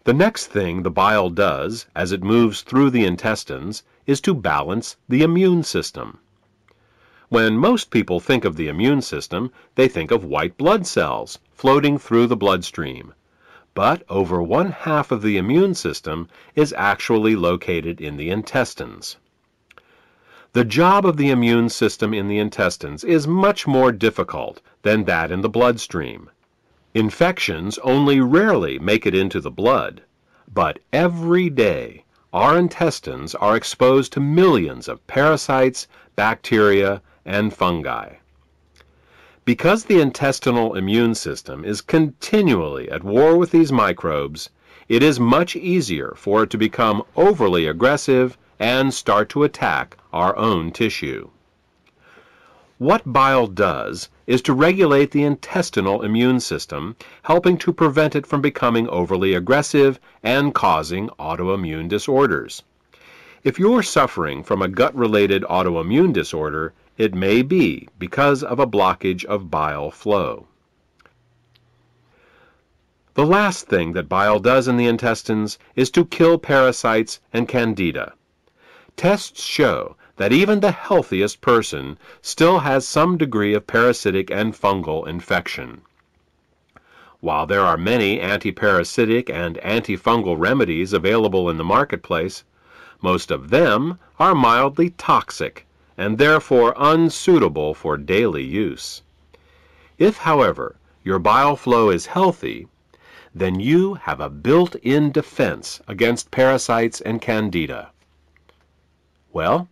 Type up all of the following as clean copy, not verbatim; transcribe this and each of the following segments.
The next thing the bile does as it moves through the intestines is to balance the immune system. When most people think of the immune system, they think of white blood cells floating through the bloodstream. But over 1/2 of the immune system is actually located in the intestines. The job of the immune system in the intestines is much more difficult than that in the bloodstream. Infections only rarely make it into the blood, but every day our intestines are exposed to millions of parasites, bacteria, and fungi. Because the intestinal immune system is continually at war with these microbes, it is much easier for it to become overly aggressive and start to attack our own tissue. What bile does is to regulate the intestinal immune system, helping to prevent it from becoming overly aggressive and causing autoimmune disorders. If you're suffering from a gut-related autoimmune disorder, it may be because of a blockage of bile flow. The last thing that bile does in the intestines is to kill parasites and candida. Tests show that even the healthiest person still has some degree of parasitic and fungal infection. While there are many antiparasitic and antifungal remedies available in the marketplace, most of them are mildly toxic and therefore unsuitable for daily use. If, however, your bile flow is healthy, then you have a built-in defense against parasites and candida. Well,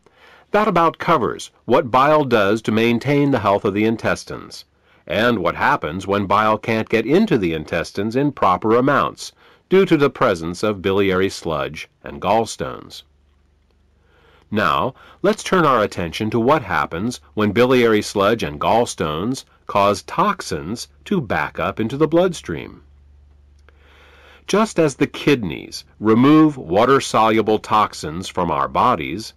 that about covers what bile does to maintain the health of the intestines, and what happens when bile can't get into the intestines in proper amounts due to the presence of biliary sludge and gallstones. Now, let's turn our attention to what happens when biliary sludge and gallstones cause toxins to back up into the bloodstream. Just as the kidneys remove water-soluble toxins from our bodies,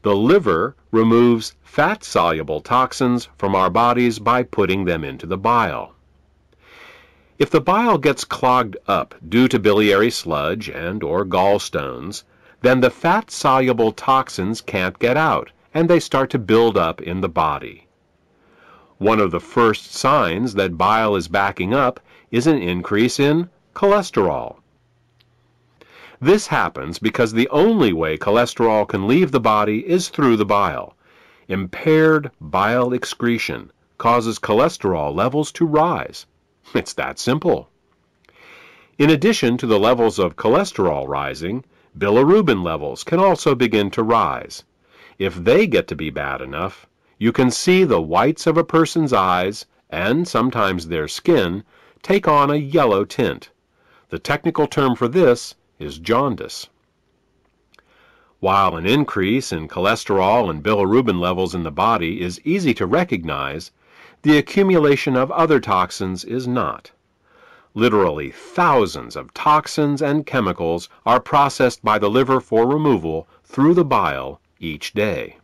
the liver removes fat-soluble toxins from our bodies by putting them into the bile. If the bile gets clogged up due to biliary sludge and/or gallstones, then the fat-soluble toxins can't get out, and they start to build up in the body. One of the first signs that bile is backing up is an increase in cholesterol. This happens because the only way cholesterol can leave the body is through the bile. Impaired bile excretion causes cholesterol levels to rise. It's that simple. In addition to the levels of cholesterol rising, bilirubin levels can also begin to rise. If they get to be bad enough, you can see the whites of a person's eyes, and sometimes their skin, take on a yellow tint. The technical term for this is jaundice. While an increase in cholesterol and bilirubin levels in the body is easy to recognize, the accumulation of other toxins is not. Literally thousands of toxins and chemicals are processed by the liver for removal through the bile each day.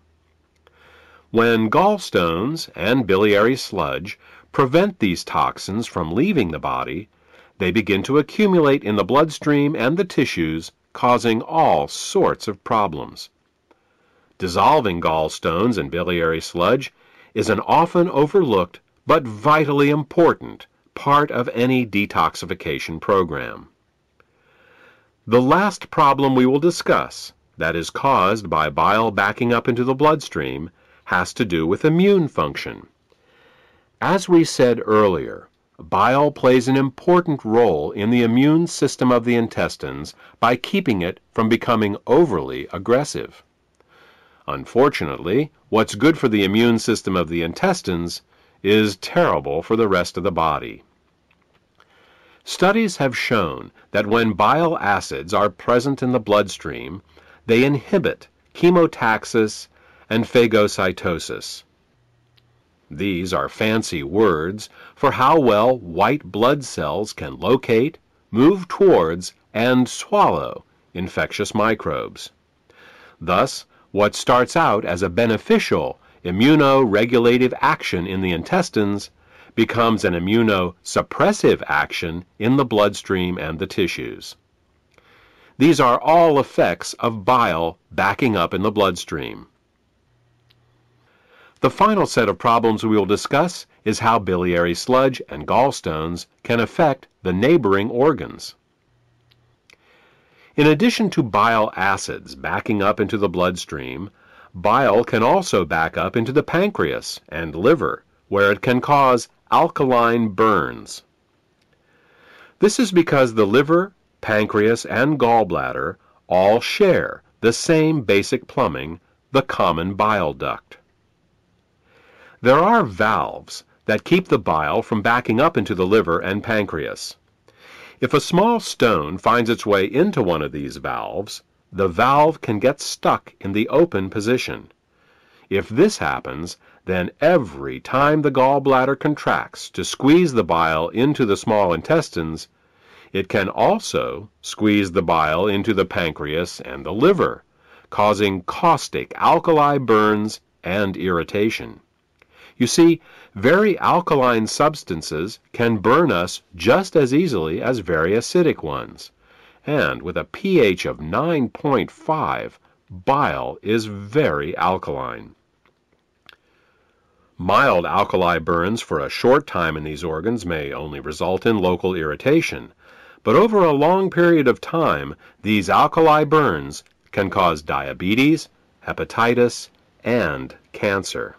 When gallstones and biliary sludge prevent these toxins from leaving the body, they begin to accumulate in the bloodstream and the tissues, causing all sorts of problems. Dissolving gallstones and biliary sludge is an often overlooked but vitally important part of any detoxification program. The last problem we will discuss, that is caused by bile backing up into the bloodstream, has to do with immune function. As we said earlier, bile plays an important role in the immune system of the intestines by keeping it from becoming overly aggressive. Unfortunately, what's good for the immune system of the intestines is terrible for the rest of the body. Studies have shown that when bile acids are present in the bloodstream, they inhibit chemotaxis and phagocytosis. These are fancy words for how well white blood cells can locate, move towards, and swallow infectious microbes. Thus, what starts out as a beneficial immunoregulative action in the intestines becomes an immunosuppressive action in the bloodstream and the tissues. These are all effects of bile backing up in the bloodstream. The final set of problems we will discuss is how biliary sludge and gallstones can affect the neighboring organs. In addition to bile acids backing up into the bloodstream, bile can also back up into the pancreas and liver, where it can cause alkaline burns. This is because the liver, pancreas, and gallbladder all share the same basic plumbing, the common bile duct. There are valves that keep the bile from backing up into the liver and pancreas. If a small stone finds its way into one of these valves, the valve can get stuck in the open position. If this happens, then every time the gallbladder contracts to squeeze the bile into the small intestines, it can also squeeze the bile into the pancreas and the liver, causing caustic alkali burns and irritation. You see, very alkaline substances can burn us just as easily as very acidic ones. And with a pH of 9.5, bile is very alkaline. Mild alkali burns for a short time in these organs may only result in local irritation, but over a long period of time, these alkali burns can cause diabetes, hepatitis, and cancer.